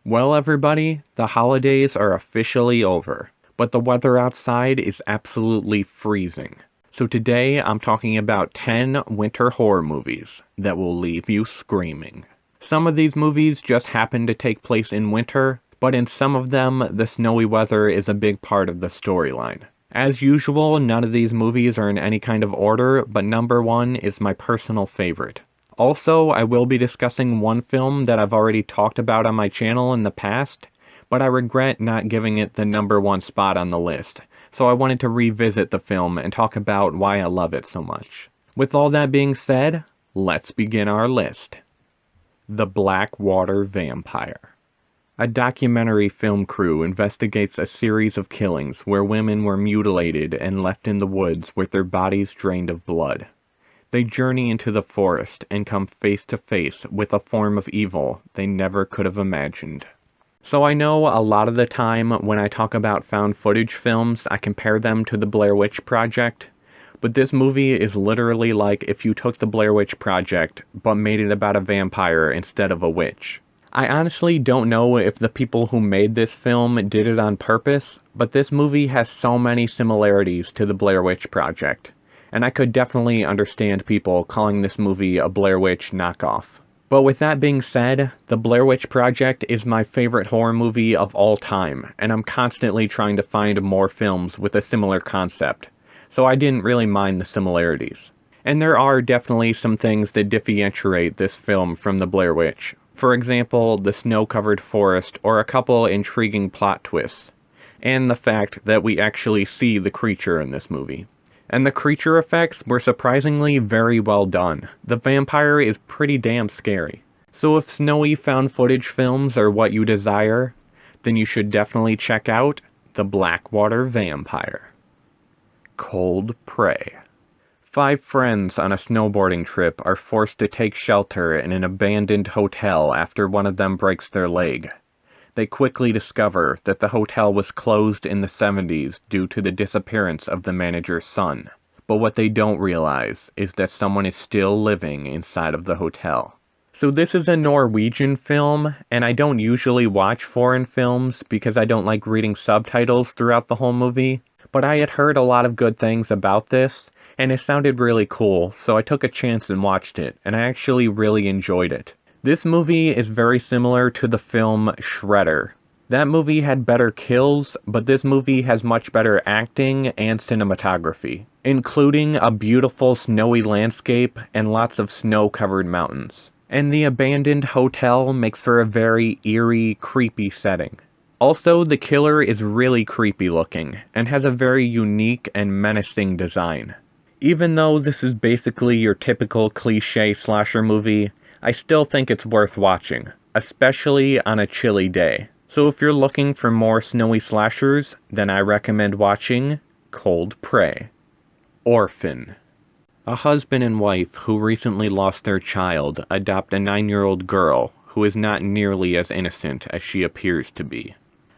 Well, everybody, the holidays are officially over, but the weather outside is absolutely freezing. So today I'm talking about 10 winter horror movies that will leave you screaming. Some of these movies just happen to take place in winter, but in some of them, the snowy weather is a big part of the storyline. As usual, none of these movies are in any kind of order, but number one is my personal favorite. Also, I will be discussing one film that I've already talked about on my channel in the past, but I regret not giving it the number one spot on the list, so I wanted to revisit the film and talk about why I love it so much. With all that being said, let's begin our list. The Blackwater Vampire. A documentary film crew investigates a series of killings where women were mutilated and left in the woods with their bodies drained of blood. They journey into the forest and come face to face with a form of evil they never could have imagined. So I know a lot of the time when I talk about found footage films, I compare them to the Blair Witch Project, but this movie is literally like if you took the Blair Witch Project, but made it about a vampire instead of a witch. I honestly don't know if the people who made this film did it on purpose, but this movie has so many similarities to the Blair Witch Project, and I could definitely understand people calling this movie a Blair Witch knockoff. But with that being said, The Blair Witch Project is my favorite horror movie of all time, and I'm constantly trying to find more films with a similar concept, so I didn't really mind the similarities. And there are definitely some things that differentiate this film from The Blair Witch. For example, the snow-covered forest or a couple intriguing plot twists, and the fact that we actually see the creature in this movie. And the creature effects were surprisingly very well done. The vampire is pretty damn scary. So if snowy found footage films are what you desire, then you should definitely check out The Blackwater Vampire. Cold Prey. 5 friends on a snowboarding trip are forced to take shelter in an abandoned hotel after one of them breaks their leg. They quickly discover that the hotel was closed in the 70s due to the disappearance of the manager's son. But what they don't realize is that someone is still living inside of the hotel. So this is a Norwegian film, and I don't usually watch foreign films because I don't like reading subtitles throughout the whole movie. But I had heard a lot of good things about this, and it sounded really cool, so I took a chance and watched it, and I actually really enjoyed it. This movie is very similar to the film Shredder. That movie had better kills, but this movie has much better acting and cinematography, including a beautiful snowy landscape and lots of snow-covered mountains. And the abandoned hotel makes for a very eerie, creepy setting. Also, the killer is really creepy looking, and has a very unique and menacing design. Even though this is basically your typical cliché slasher movie, I still think it's worth watching, especially on a chilly day. So if you're looking for more snowy slashers, then I recommend watching Cold Prey. Orphan. A husband and wife who recently lost their child adopt a 9-year-old girl who is not nearly as innocent as she appears to be.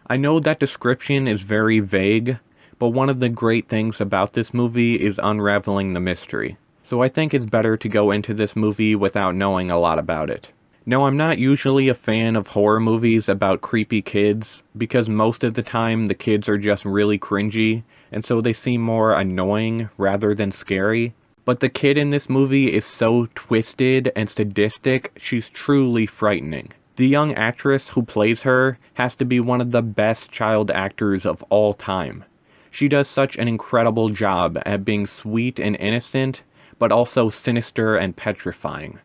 I know that description is very vague, but one of the great things about this movie is unraveling the mystery. So I think it's better to go into this movie without knowing a lot about it. Now, I'm not usually a fan of horror movies about creepy kids, because most of the time the kids are just really cringy, and so they seem more annoying rather than scary. But the kid in this movie is so twisted and sadistic, she's truly frightening. The young actress who plays her has to be one of the best child actors of all time. She does such an incredible job at being sweet and innocent, but also sinister and petrifying.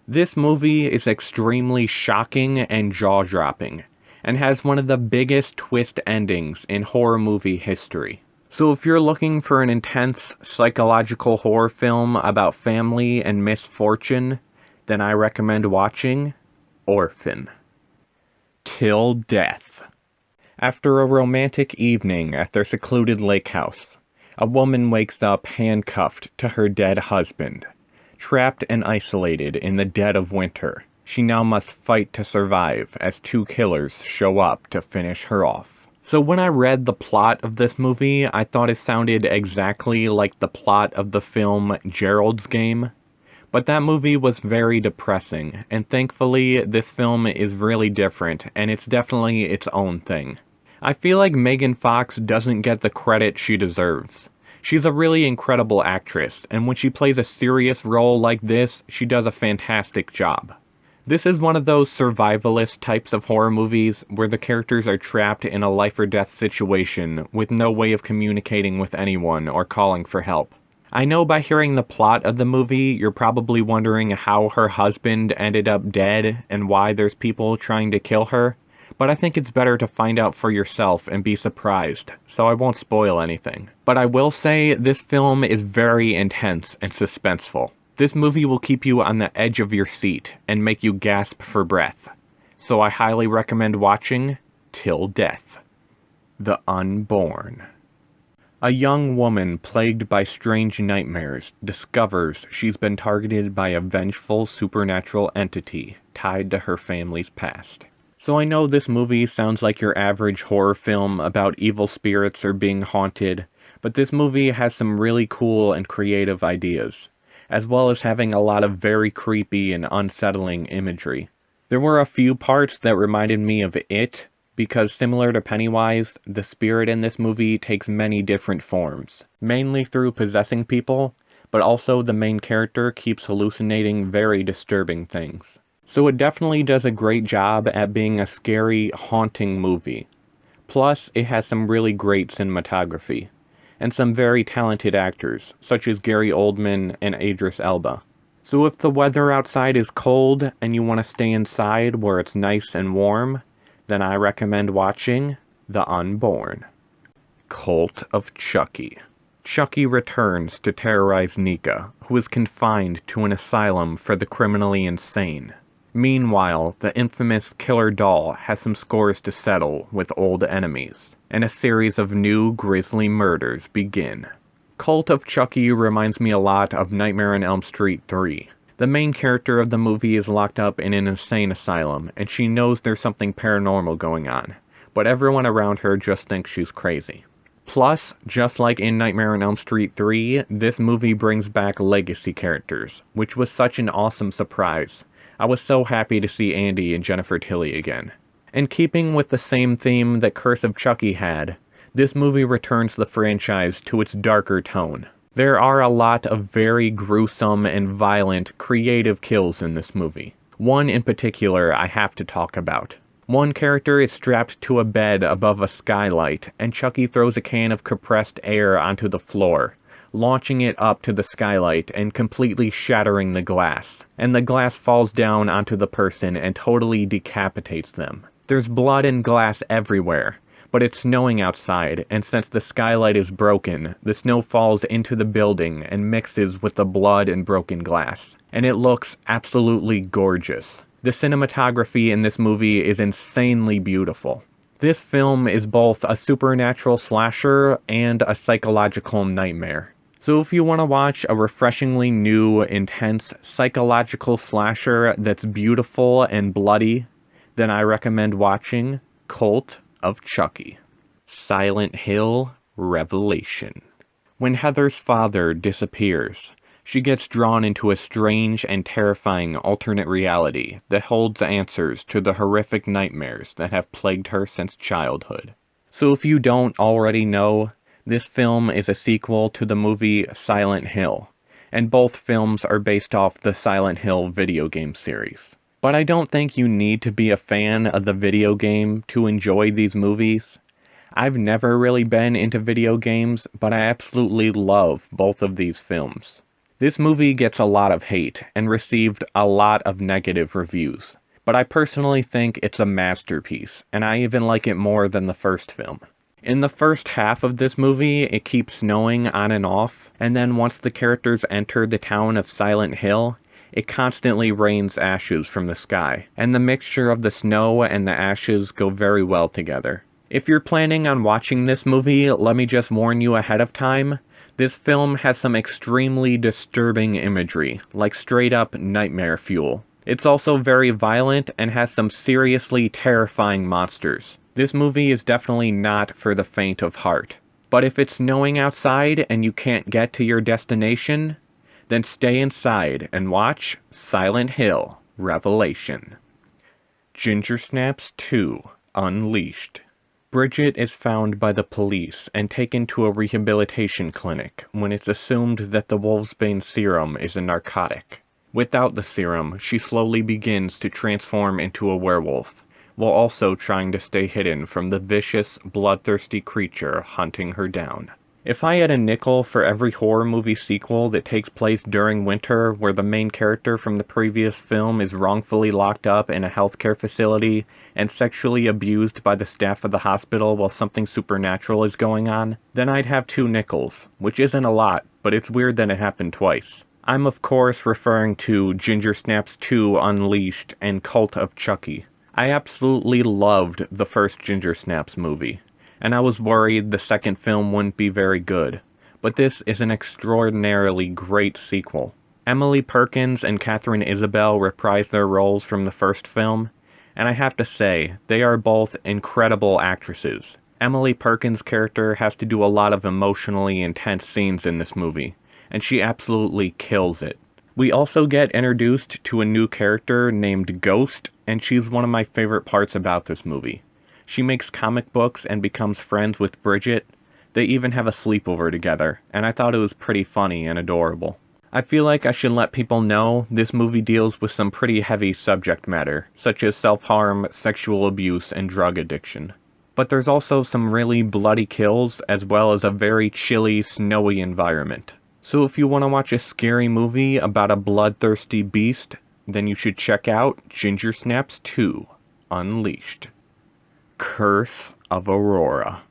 This movie is extremely shocking and jaw-dropping, and has one of the biggest twist endings in horror movie history. So if you're looking for an intense psychological horror film about family and misfortune, then I recommend watching Orphan. Till Death. After a romantic evening at their secluded lake house, a woman wakes up handcuffed to her dead husband. Trapped and isolated in the dead of winter, she now must fight to survive as 2 killers show up to finish her off. So when I read the plot of this movie, I thought it sounded exactly like the plot of the film Gerald's Game. But that movie was very depressing, and thankfully this film is really different, and it's definitely its own thing. I feel like Megan Fox doesn't get the credit she deserves. She's a really incredible actress, and when she plays a serious role like this, she does a fantastic job. This is one of those survivalist types of horror movies where the characters are trapped in a life or death situation with no way of communicating with anyone or calling for help. I know by hearing the plot of the movie, you're probably wondering how her husband ended up dead and why there's people trying to kill her, but I think it's better to find out for yourself and be surprised, so I won't spoil anything. But I will say this film is very intense and suspenseful. This movie will keep you on the edge of your seat and make you gasp for breath, so I highly recommend watching Till Death. The Unborn. A young woman plagued by strange nightmares discovers she's been targeted by a vengeful supernatural entity tied to her family's past. So I know this movie sounds like your average horror film about evil spirits or being haunted, but this movie has some really cool and creative ideas, as well as having a lot of very creepy and unsettling imagery. There were a few parts that reminded me of It, because similar to Pennywise, the spirit in this movie takes many different forms, mainly through possessing people, but also the main character keeps hallucinating very disturbing things. So it definitely does a great job at being a scary, haunting movie. Plus, it has some really great cinematography, and some very talented actors, such as Gary Oldman and Idris Elba. So if the weather outside is cold and you want to stay inside where it's nice and warm, then I recommend watching The Unborn. Cult of Chucky. Chucky returns to terrorize Nika, who is confined to an asylum for the criminally insane. Meanwhile, the infamous killer doll has some scores to settle with old enemies, and a series of new grisly murders begin. Cult of Chucky reminds me a lot of Nightmare on Elm Street 3. The main character of the movie is locked up in an insane asylum, and she knows there's something paranormal going on, but everyone around her just thinks she's crazy. Plus, just like in Nightmare on Elm Street 3, this movie brings back legacy characters, which was such an awesome surprise. I was so happy to see Andy and Jennifer Tilly again. And keeping with the same theme that Curse of Chucky had, this movie returns the franchise to its darker tone. There are a lot of very gruesome and violent, creative kills in this movie. One in particular I have to talk about. One character is strapped to a bed above a skylight, and Chucky throws a can of compressed air onto the floor, launching it up to the skylight and completely shattering the glass. And the glass falls down onto the person and totally decapitates them. There's blood and glass everywhere, but it's snowing outside, and since the skylight is broken, the snow falls into the building and mixes with the blood and broken glass. And it looks absolutely gorgeous. The cinematography in this movie is insanely beautiful. This film is both a supernatural slasher and a psychological nightmare. So if you want to watch a refreshingly new, intense, psychological slasher that's beautiful and bloody, then I recommend watching Cult of Chucky. Silent Hill Revelation. When Heather's father disappears, she gets drawn into a strange and terrifying alternate reality that holds answers to the horrific nightmares that have plagued her since childhood. So if you don't already know, this film is a sequel to the movie Silent Hill, and both films are based off the Silent Hill video game series. But I don't think you need to be a fan of the video game to enjoy these movies. I've never really been into video games, but I absolutely love both of these films. This movie gets a lot of hate and received a lot of negative reviews, but I personally think it's a masterpiece, and I even like it more than the first film. In the first half of this movie, it keeps snowing on and off, and then once the characters enter the town of Silent Hill, it constantly rains ashes from the sky, and the mixture of the snow and the ashes go very well together. If you're planning on watching this movie, let me just warn you ahead of time, this film has some extremely disturbing imagery, like straight up nightmare fuel. It's also very violent and has some seriously terrifying monsters. This movie is definitely not for the faint of heart. But if it's snowing outside and you can't get to your destination, Then stay inside and watch Silent Hill: Revelation. Ginger Snaps 2: Unleashed. Bridget is found by the police and taken to a rehabilitation clinic when it's assumed that the Wolfsbane serum is a narcotic. Without the serum, she slowly begins to transform into a werewolf, while also trying to stay hidden from the vicious, bloodthirsty creature hunting her down. If I had a nickel for every horror movie sequel that takes place during winter where the main character from the previous film is wrongfully locked up in a healthcare facility and sexually abused by the staff of the hospital while something supernatural is going on, then I'd have 2 nickels, which isn't a lot, but it's weird that it happened twice. I'm of course referring to Ginger Snaps 2: Unleashed and Cult of Chucky. I absolutely loved the first Ginger Snaps movie, and I was worried the second film wouldn't be very good, but this is an extraordinarily great sequel. Emily Perkins and Katharine Isabelle reprise their roles from the first film, and I have to say, they are both incredible actresses. Emily Perkins' character has to do a lot of emotionally intense scenes in this movie, and she absolutely kills it. We also get introduced to a new character named Ghost, and she's one of my favorite parts about this movie. She makes comic books and becomes friends with Bridget. They even have a sleepover together, and I thought it was pretty funny and adorable. I feel like I should let people know this movie deals with some pretty heavy subject matter, such as self-harm, sexual abuse, and drug addiction. But there's also some really bloody kills, as well as a very chilly, snowy environment. So if you want to watch a scary movie about a bloodthirsty beast, then you should check out Ginger Snaps 2: Unleashed. Curse of Aurora.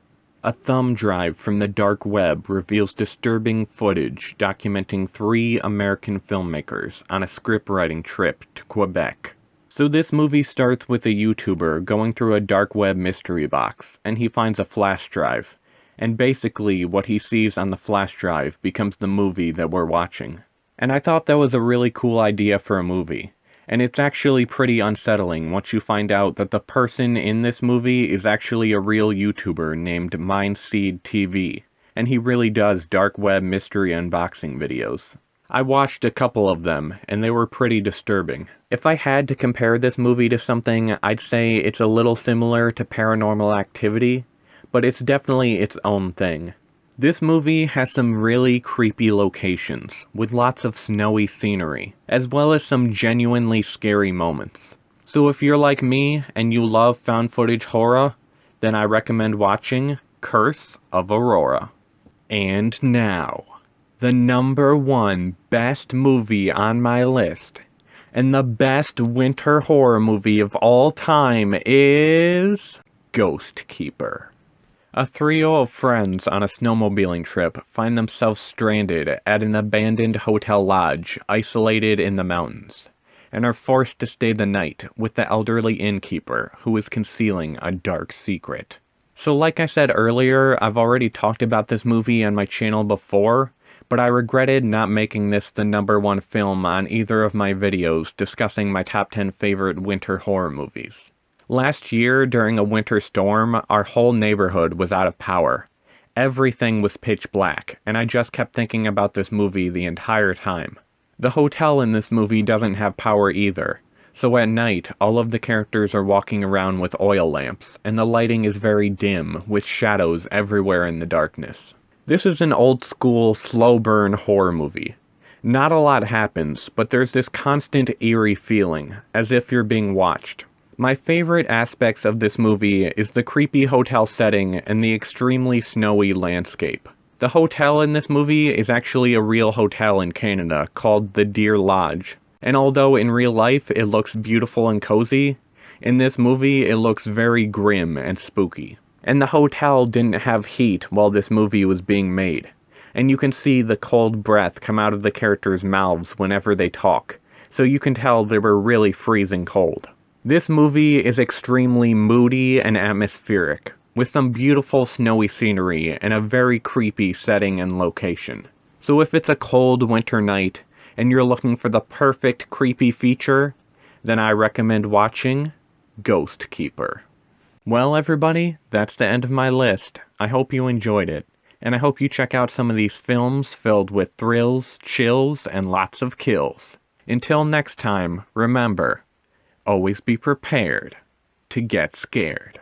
A thumb drive from the dark web reveals disturbing footage documenting 3 American filmmakers on a scriptwriting trip to Quebec. So this movie starts with a YouTuber going through a dark web mystery box, and he finds a flash drive, and basically what he sees on the flash drive becomes the movie that we're watching. And I thought that was a really cool idea for a movie. And it's actually pretty unsettling once you find out that the person in this movie is actually a real YouTuber named Mindseed TV, and he really does dark web mystery unboxing videos. I watched a couple of them, and they were pretty disturbing. If I had to compare this movie to something, I'd say it's a little similar to Paranormal Activity, but it's definitely its own thing. This movie has some really creepy locations, with lots of snowy scenery, as well as some genuinely scary moments. So if you're like me, and you love found footage horror, then I recommend watching Curse of Aurora. And now, the #1 best movie on my list, and the best winter horror movie of all time is Ghost Keeper. A trio of friends on a snowmobiling trip find themselves stranded at an abandoned hotel lodge isolated in the mountains, and are forced to stay the night with the elderly innkeeper who is concealing a dark secret. So like I said earlier, I've already talked about this movie on my channel before, but I regretted not making this the #1 film on either of my videos discussing my top 10 favorite winter horror movies. Last year, during a winter storm, our whole neighborhood was out of power. Everything was pitch black, and I just kept thinking about this movie the entire time. The hotel in this movie doesn't have power either, so at night, all of the characters are walking around with oil lamps, and the lighting is very dim, with shadows everywhere in the darkness. This is an old-school, slow-burn horror movie. Not a lot happens, but there's this constant eerie feeling, as if you're being watched. My favorite aspects of this movie is the creepy hotel setting and the extremely snowy landscape. The hotel in this movie is actually a real hotel in Canada called the Deer Lodge, and although in real life it looks beautiful and cozy, in this movie it looks very grim and spooky. And the hotel didn't have heat while this movie was being made, and you can see the cold breath come out of the characters' mouths whenever they talk, so you can tell they were really freezing cold. This movie is extremely moody and atmospheric, with some beautiful snowy scenery and a very creepy setting and location. So if it's a cold winter night and you're looking for the perfect creepy feature, then I recommend watching Ghost Keeper. Well everybody, that's the end of my list. I hope you enjoyed it. And I hope you check out some of these films filled with thrills, chills, and lots of kills. Until next time, remember, always be prepared to get scared.